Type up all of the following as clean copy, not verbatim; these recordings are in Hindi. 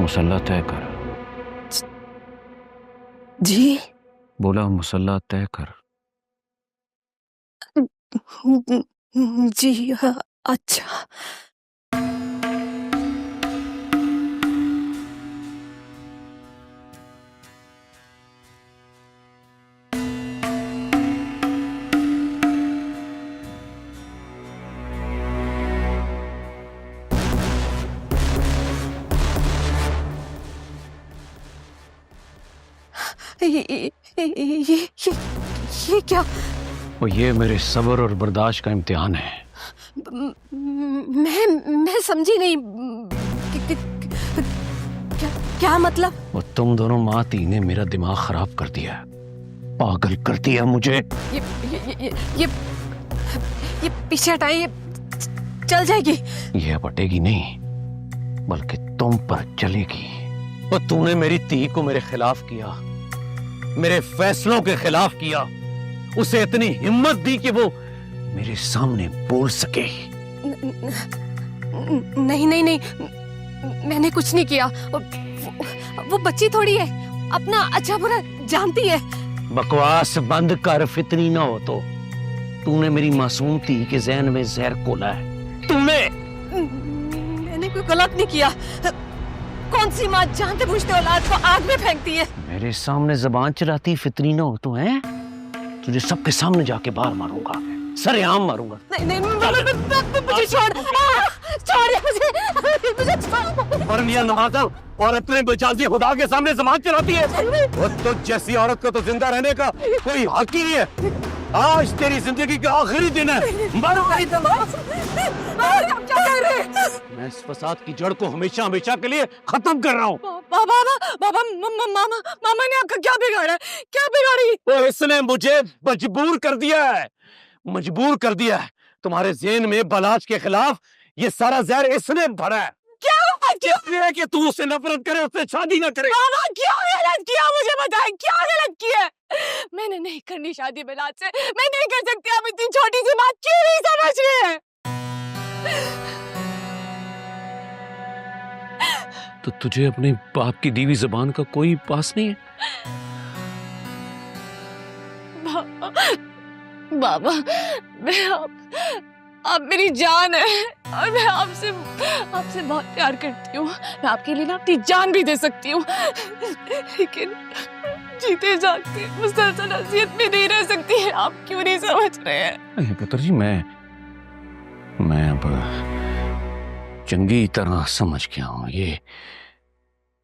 मुसल्ला तय कर। जी बोला मुसल्ला तय कर। जी हाँ, अच्छा। ये क्या? और ये मेरे सब्र और बर्दाश्त का इम्तिहान है। मैं समझी नहीं। क्या क्या मतलब? वो तुम दोनों माँ ती ने मेरा दिमाग खराब कर दिया, पागल कर दिया मुझे। ये पीछे हटाए, ये चल जाएगी। ये अब हटेगी नहीं, बल्कि तुम पर चलेगी। और तूने मेरी ती को मेरे खिलाफ किया, मेरे फैसलों के खिलाफ किया। उसे इतनी हिम्मत दी कि वो मेरे सामने बोल सके। नहीं नहीं नहीं, मैंने कुछ नहीं किया। वो बच्ची थोड़ी है, अपना अच्छा बुरा जानती है। बकवास बंद कर, फितनी ना हो तो। तूने मेरी मासूम ती के ज़हन में जहर घोला है। तूने। मैंने कोई गलत नहीं किया। कौन सी माँ जानते बूझते औलाद को आग में फेंकती है? मेरे सामने जबान चलाती फितनी ना हो तो है। तुझे सबके सामने जाके बाहर मारूंगा, सरेआम मारूंगा। नहीं नहीं, मुझे छोड़, मुझे छोड़। और मियां नवाजा और अपने बेचाजी खुदा के सामने जबान चलाती है। वो तो जैसी औरत को तो जिंदा रहने का कोई हक ही नहीं है। आज तेरी जिंदगी का आखिरी दिन है। मारूंगा ही तो। आप क्या कर रहे हैं? मैं इस फसाद की जड़ को हमेशा हमेशा के लिए खत्म कर रहा हूँ। बाबा, मामा ने आपका क्या बिगाड़ा? क्या बिगाड़ी? तो इसने मुझे मजबूर कर दिया है, मजबूर कर दिया है। तुम्हारे ज़हन में बलाज के खिलाफ ये सारा जहर इसने भरा है। क्या है कि तू उससे नफरत करे, उससे शादी ना करे। बाबा, क्या गलत किया? मुझे बताएं, क्या गलत किया? मैंने नहीं करनी शादी बिलात से। मैं नहीं कर सकती। आप इतनी छोटी सी बात क्यों नहीं समझ रहे हैं? तो तुझे अपने बाप की दीवी जबान का कोई पास नहीं है? बाबा, मैं आप मेरी जान है और मैं आपसे बहुत प्यार करती हूँ। मैं आपके लिए ना अपनी जान भी दे सकती हूँ, लेकिन जीते जागते मुसलसल अज़ियत में नहीं रह सकती है। आप क्यों नहीं समझ रहे हैं? पुत्र जी, मैं अब चंगी तरह समझ गया हूँ। ये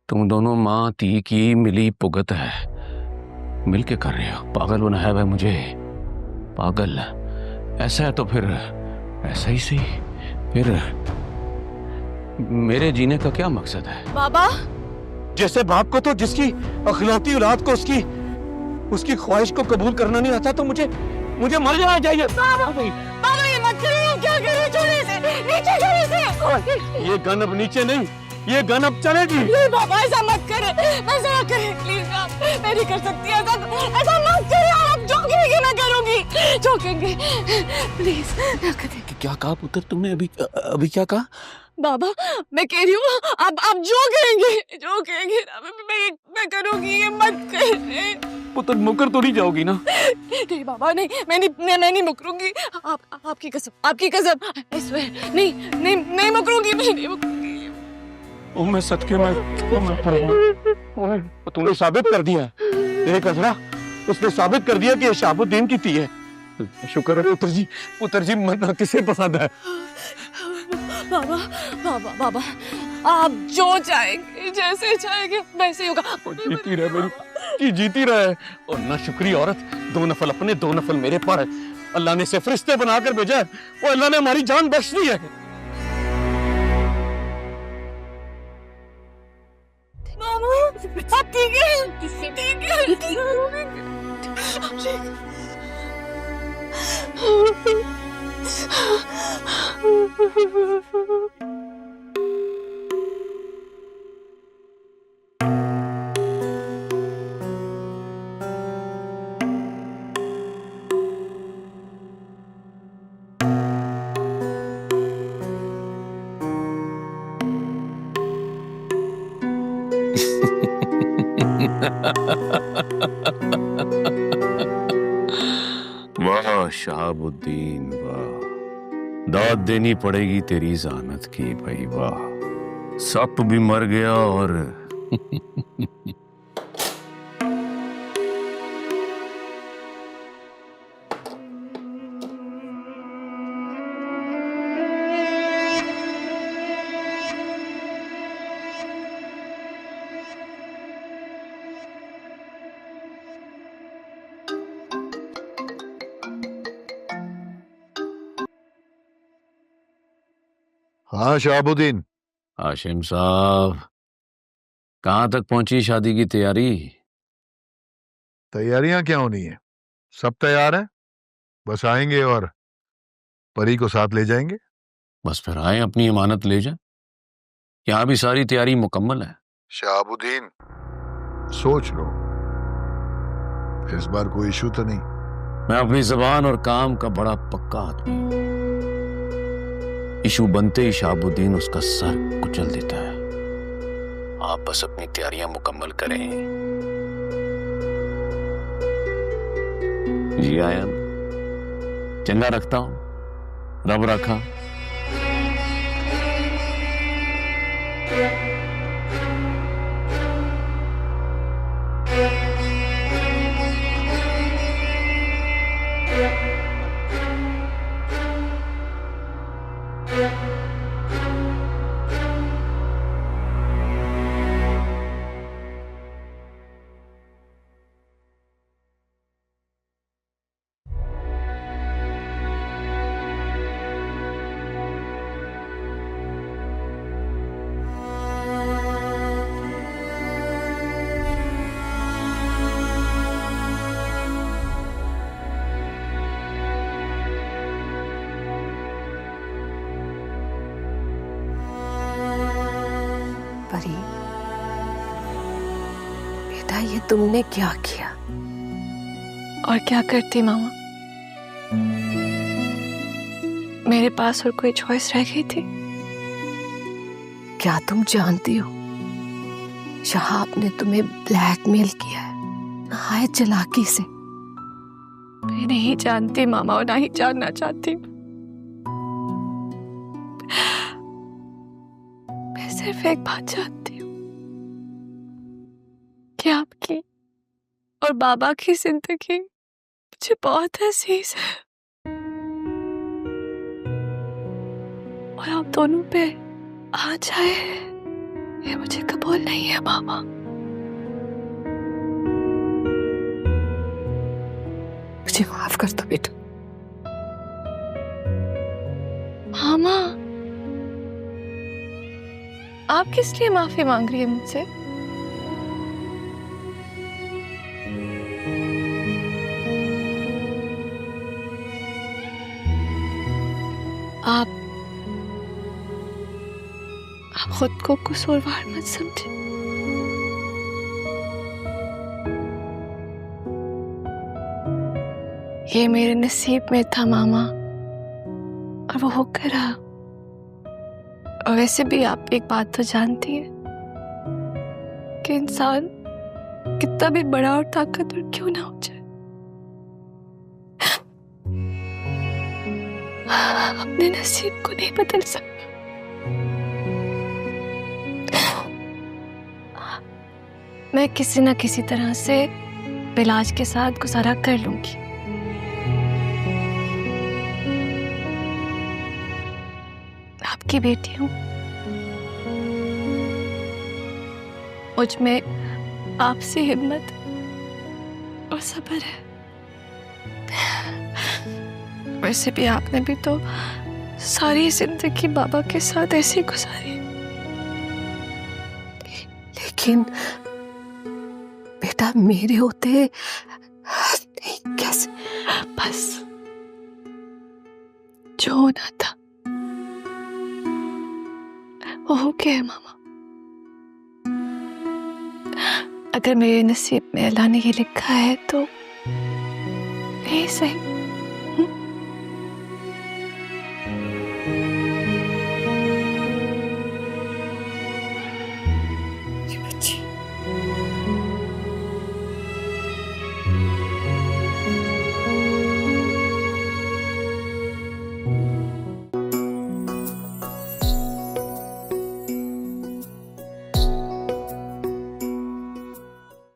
तुम दोनों माँ ती की मिली भुगत है, मिलके कर रहे हो। पागल बनाया है मुझे, पागल। ऐसा है तो फिर ऐसा ही सही। फिर मेरे जीने का क्या मकसद है? बाबा, जैसे बाप को तो जिसकी अखलाती औलाद को उसकी ख्वाहिश को कबूल करना नहीं आता, तो मुझे मर जाना चाहिए। बाबा ये मत करिए। क्या कर रहे हो? छोड़िए इसे, नीचे छोड़िए इसे। ये गन अब नीचे नहीं, ये गन अब चलेगी। नहीं बाबा, ऐसा मत करें, ऐसा मत करें प्लीज। आप, मैं नहीं कर सकती ऐसा मत करिए। आप जो कहेंगे मैं करूंगी, जो कहेंगे प्लीज ना करें। क्या कहा पुत्र तुमने? अभी क्या कहा? बाबा, मैं कह रही हूँ, आप जो कहेंगे मैं करूंगी। ये मत करें। पुत्र, मुकर तो नहीं जाओगी ना? नहीं बाबा, नहीं, मैं नहीं मुकरूंगी। आपकी कसम, I swear, नहीं मुकरूंगी, मैं नहीं मुकरूंगी। मैं सदके में तूने साबित कर दिया। देख अजरा, उसने साबित कर दिया कि ये शहाबुद्दीन की ती है। शुक्र है पुत्र जी मरना किसे पसंद है। बाबा, आप जो चाहेंगे, जैसे चाहेंगे वैसे ही होगा। जीती रहे मेरी, जीती रहे। और ना शुक्री औरत, 2 नफल अपने 2 नफल मेरे पर। अल्लाह ने इसे फरिश्ते बनाकर भेजा है, और अल्लाह ने हमारी जान बख्श दी है। मामा, आप ठीक है? वाह शहाबुद्दीन वाह, दाद देनी पड़ेगी तेरी ज़ानत की भाई वाह। सप भी मर गया और हाँ शहाबुद्दीन, हाशिम साहब, कहाँ तक पहुंची शादी की तैयारी? तैयारियां क्या होनी है, सब तैयार है। बस आएंगे और परी को साथ ले जाएंगे। बस फिर आए, अपनी इमानत ले जाए। यहाँ भी सारी तैयारी मुकम्मल है। शहाबुद्दीन, सोच लो, इस बार कोई इशू तो नहीं। मैं अपनी जबान और काम का बड़ा पक्का आदमी हूं। इशू बनते ही शहाबुद्दीन उसका सर कुचल देता है। आप बस अपनी तैयारियां मुकम्मल करें। जी आयन, चंगा रखता हूं, रब रखा। परी, बेटा ये तुमने क्या किया? और क्या करती मामा? मेरे पास और कोई चॉइस रह गई थी? क्या तुम जानती हो शहाब ने तुम्हें ब्लैकमेल किया है नहायत चालाकी से? मैं नहीं जानती मामा, और ना ही जानना चाहती। मैं सिर्फ एक बात जानती हूँ कि आपकी और बाबा की जिंदगी मुझे बहुत अजीज है, और आप दोनों पे आ जाए ये मुझे कबूल नहीं है मामा। मुझे माफ कर दो बेटा। मामा, आप किस लिए माफी मांग रही है मुझसे? आप खुद को कसूरवार मत समझे। ये मेरे नसीब में था मामा, और वो होकर रहा। और वैसे भी आप एक बात तो जानती हैं कि इंसान कितना भी बड़ा और ताकतवर क्यों ना हो जाए, अपने नसीब को नहीं बदल सकता। मैं किसी ना किसी तरह से इलाज के साथ गुजारा कर लूंगी। आपकी बेटी हूं, मुझ में आपसी हिम्मत और सब्र है। वैसे भी आपने भी तो सारी जिंदगी बाबा के साथ ऐसे ही गुजारी, लेकिन बेटा मेरे होते नहीं, कैसे? बस जो होना था वो हो गया है मामा। अगर मेरे नसीब में अल्लाह ने ये लिखा है तो नहीं सही।